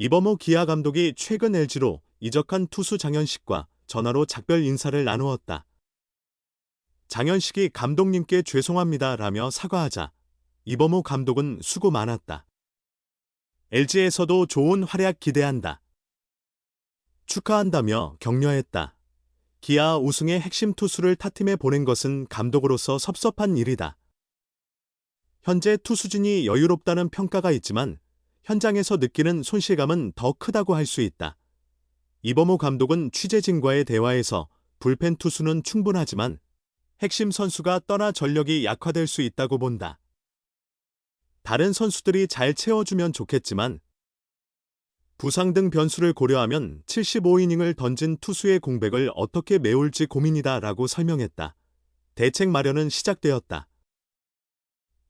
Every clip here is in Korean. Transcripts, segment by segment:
이범호 기아 감독이 최근 LG로 이적한 투수 장현식과 전화로 작별 인사를 나누었다. 장현식이 감독님께 죄송합니다 라며 사과하자 이범호 감독은 수고 많았다. LG에서도 좋은 활약 기대한다. 축하한다며 격려했다. 기아 우승의 핵심 투수를 타팀에 보낸 것은 감독으로서 섭섭한 일이다. 현재 투수진이 여유롭다는 평가가 있지만 현장에서 느끼는 손실감은 더 크다고 할 수 있다. 이범호 감독은 취재진과의 대화에서 불펜 투수는 충분하지만 핵심 선수가 떠나 전력이 약화될 수 있다고 본다. 다른 선수들이 잘 채워주면 좋겠지만 부상 등 변수를 고려하면 75이닝을 던진 투수의 공백을 어떻게 메울지 고민이다 라고 설명했다. 대책 마련은 시작되었다.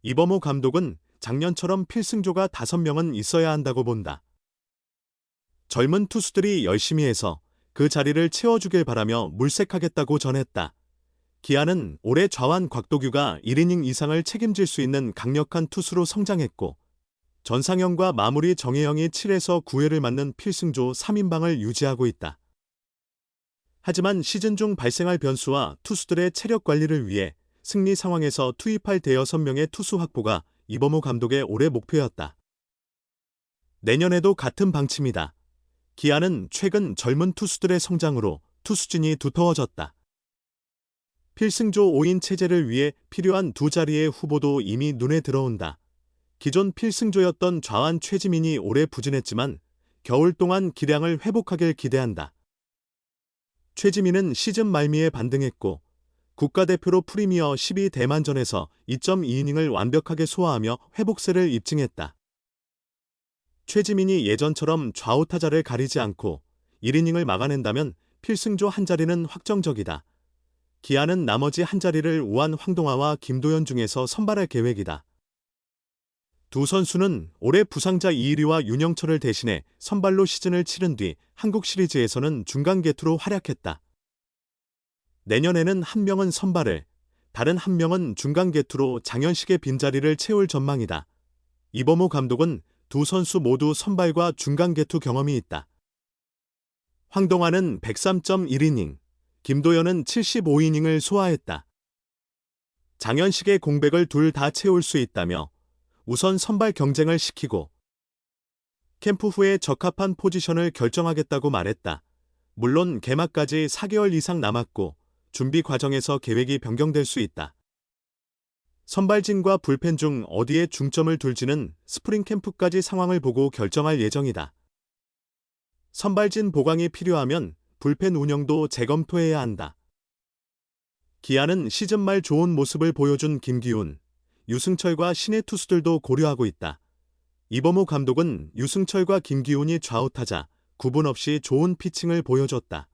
이범호 감독은 작년처럼 필승조가 5명은 있어야 한다고 본다. 젊은 투수들이 열심히 해서 그 자리를 채워주길 바라며 물색하겠다고 전했다. 기아는 올해 좌완 곽도규가 1이닝 이상을 책임질 수 있는 강력한 투수로 성장했고 전상현과 마무리 정혜영이 7에서 9회를 맡는 필승조 3인방을 유지하고 있다. 하지만 시즌 중 발생할 변수와 투수들의 체력 관리를 위해 승리 상황에서 투입할 대여섯 명의 투수 확보가 이범호 감독의 올해 목표였다. 내년에도 같은 방침이다. 기아는 최근 젊은 투수들의 성장으로 투수진이 두터워졌다. 필승조 5인 체제를 위해 필요한 두 자리의 후보도 이미 눈에 들어온다. 기존 필승조였던 좌완 최지민이 올해 부진했지만 겨울 동안 기량을 회복하길 기대한다. 최지민은 시즌 말미에 반등했고 국가대표로 프리미어 12 대만전에서 2.2이닝을 완벽하게 소화하며 회복세를 입증했다. 최지민이 예전처럼 좌우 타자를 가리지 않고 1이닝을 막아낸다면 필승조 한 자리는 확정적이다. 기아는 나머지 한 자리를 우한 황동화와 김도현 중에서 선발할 계획이다. 두 선수는 올해 부상자 이일위와 윤영철을 대신해 선발로 시즌을 치른 뒤 한국 시리즈에서는 중간 개투로 활약했다. 내년에는 한 명은 선발을, 다른 한 명은 중간 개투로 장현식의 빈자리를 채울 전망이다. 이범호 감독은 두 선수 모두 선발과 중간 개투 경험이 있다. 황동화는 103.1이닝, 김도현은 75이닝을 소화했다. 장현식의 공백을 둘 다 채울 수 있다며 우선 선발 경쟁을 시키고 캠프 후에 적합한 포지션을 결정하겠다고 말했다. 물론 개막까지 4개월 이상 남았고 준비 과정에서 계획이 변경될 수 있다. 선발진과 불펜 중 어디에 중점을 둘지는 스프링 캠프까지 상황을 보고 결정할 예정이다. 선발진 보강이 필요하면 불펜 운영도 재검토해야 한다. 기아는 시즌 말 좋은 모습을 보여준 김기훈, 유승철과 신예 투수들도 고려하고 있다. 이범호 감독은 유승철과 김기훈이 좌우타자 구분 없이 좋은 피칭을 보여줬다.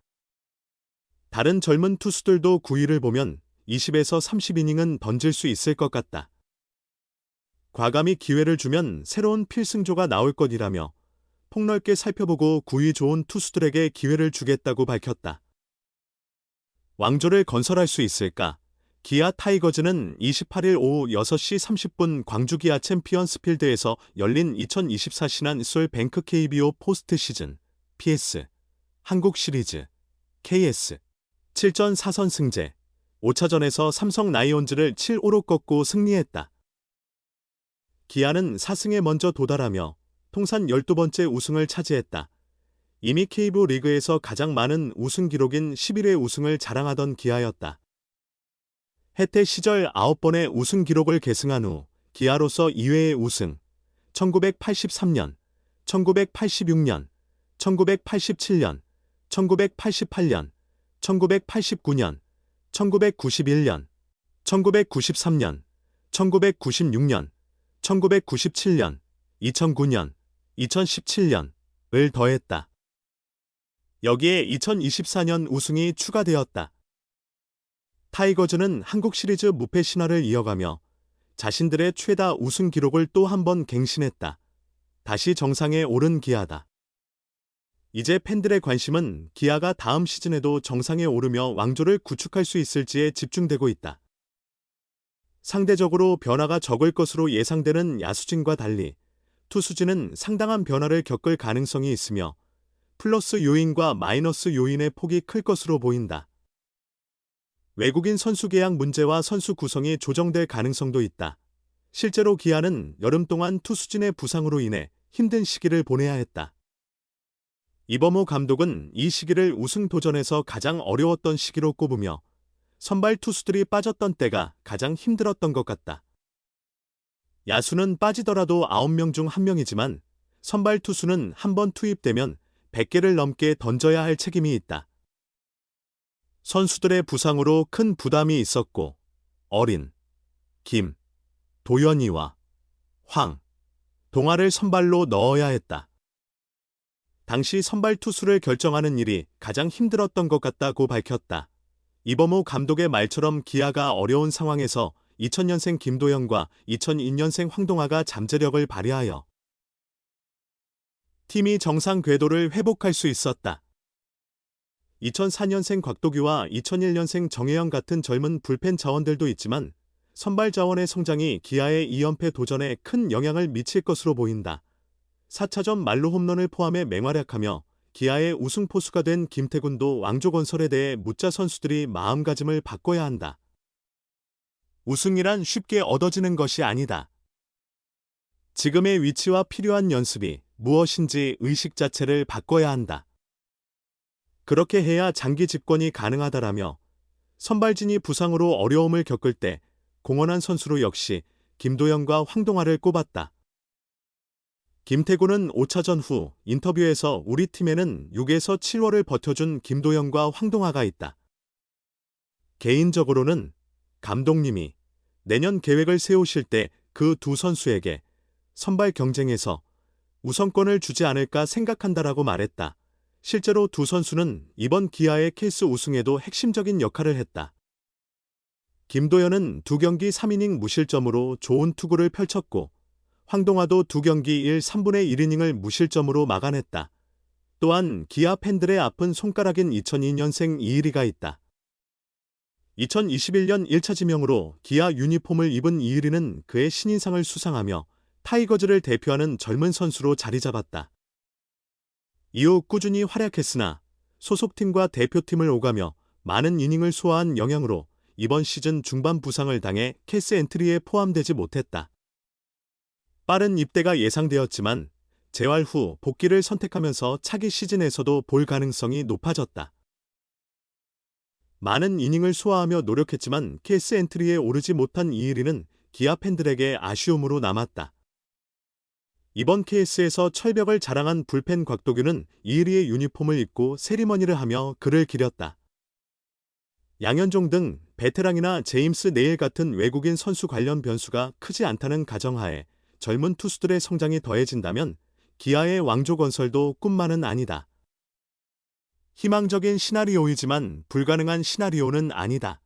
다른 젊은 투수들도 구위를 보면 20에서 30이닝은 던질 수 있을 것 같다. 과감히 기회를 주면 새로운 필승조가 나올 것이라며 폭넓게 살펴보고 구위 좋은 투수들에게 기회를 주겠다고 밝혔다. 왕조를 건설할 수 있을까? 기아 타이거즈는 28일 오후 6시 30분 광주 기아 챔피언스 필드에서 열린 2024 신한솔 뱅크 KBO 포스트 시즌 PS 한국 시리즈 KS 7전 4선 승제 5차전에서 삼성 라이온즈를 7-5로 꺾고 승리했다. 기아는 4승에 먼저 도달하며 통산 12번째 우승을 차지했다. 이미 KBO 리그에서 가장 많은 우승 기록인 11회 우승을 자랑하던 기아였다. 해태 시절 9번의 우승 기록을 계승한 후 기아로서 2회의 우승, 1983년, 1986년, 1987년, 1988년, 1989년, 1991년, 1993년, 1996년, 1997년, 2009년, 2017년을 더했다. 여기에 2024년 우승이 추가되었다. 타이거즈는 한국 시리즈 무패 신화를 이어가며 자신들의 최다 우승 기록을 또 한 번 갱신했다. 다시 정상에 오른 기아다. 이제 팬들의 관심은 기아가 다음 시즌에도 정상에 오르며 왕조를 구축할 수 있을지에 집중되고 있다. 상대적으로 변화가 적을 것으로 예상되는 야수진과 달리 투수진은 상당한 변화를 겪을 가능성이 있으며 플러스 요인과 마이너스 요인의 폭이 클 것으로 보인다. 외국인 선수 계약 문제와 선수 구성이 조정될 가능성도 있다. 실제로 기아는 여름 동안 투수진의 부상으로 인해 힘든 시기를 보내야 했다. 이범호 감독은 이 시기를 우승 도전에서 가장 어려웠던 시기로 꼽으며 선발 투수들이 빠졌던 때가 가장 힘들었던 것 같다. 야수는 빠지더라도 9명 중 1명이지만 선발 투수는 한 번 투입되면 100개를 넘게 던져야 할 책임이 있다. 선수들의 부상으로 큰 부담이 있었고 어린, 김, 도연이와 황, 동아를 선발로 넣어야 했다. 당시 선발 투수를 결정하는 일이 가장 힘들었던 것 같다고 밝혔다. 이범호 감독의 말처럼 기아가 어려운 상황에서 2000년생 김도영과 2002년생 황동아가 잠재력을 발휘하여 팀이 정상 궤도를 회복할 수 있었다. 2004년생 곽도규와 2001년생 정혜영 같은 젊은 불펜 자원들도 있지만 선발 자원의 성장이 기아의 2연패 도전에 큰 영향을 미칠 것으로 보인다. 4차전 만루 홈런을 포함해 맹활약하며 기아의 우승 포수가 된 김태군도 왕조건설에 대해 묻자 선수들이 마음가짐을 바꿔야 한다. 우승이란 쉽게 얻어지는 것이 아니다. 지금의 위치와 필요한 연습이 무엇인지 의식 자체를 바꿔야 한다. 그렇게 해야 장기 집권이 가능하다라며 선발진이 부상으로 어려움을 겪을 때 공헌한 선수로 역시 김도영과 황동아를 꼽았다. 김태군은 5차전 후 인터뷰에서 우리 팀에는 6에서 7월을 버텨준 김도영과 황동아가 있다. 개인적으로는 감독님이 내년 계획을 세우실 때 그 두 선수에게 선발 경쟁에서 우선권을 주지 않을까 생각한다라고 말했다. 실제로 두 선수는 이번 기아의 케이스 우승에도 핵심적인 역할을 했다. 김도현은 2경기 3이닝 무실점으로 좋은 투구를 펼쳤고 황동아도 2경기 1, 3분의 1이닝을 무실점으로 막아냈다. 또한 기아 팬들의 아픈 손가락인 2002년생 이일이가 있다. 2021년 1차 지명으로 기아 유니폼을 입은 이일이는 그의 신인상을 수상하며 타이거즈를 대표하는 젊은 선수로 자리 잡았다. 이후 꾸준히 활약했으나 소속팀과 대표팀을 오가며 많은 이닝을 소화한 영향으로 이번 시즌 중반 부상을 당해 캐스 엔트리에 포함되지 못했다. 빠른 입대가 예상되었지만 재활 후 복귀를 선택하면서 차기 시즌에서도 볼 가능성이 높아졌다. 많은 이닝을 소화하며 노력했지만 캐스 엔트리에 오르지 못한 이일이는 기아 팬들에게 아쉬움으로 남았다. 이번 케이스에서 철벽을 자랑한 불펜 곽도규는 이일이의 유니폼을 입고 세리머니를 하며 글을 기렸다. 양현종 등 베테랑이나 제임스 네일 같은 외국인 선수 관련 변수가 크지 않다는 가정하에 젊은 투수들의 성장이 더해진다면 기아의 왕조건설도 꿈만은 아니다. 희망적인 시나리오이지만 불가능한 시나리오는 아니다.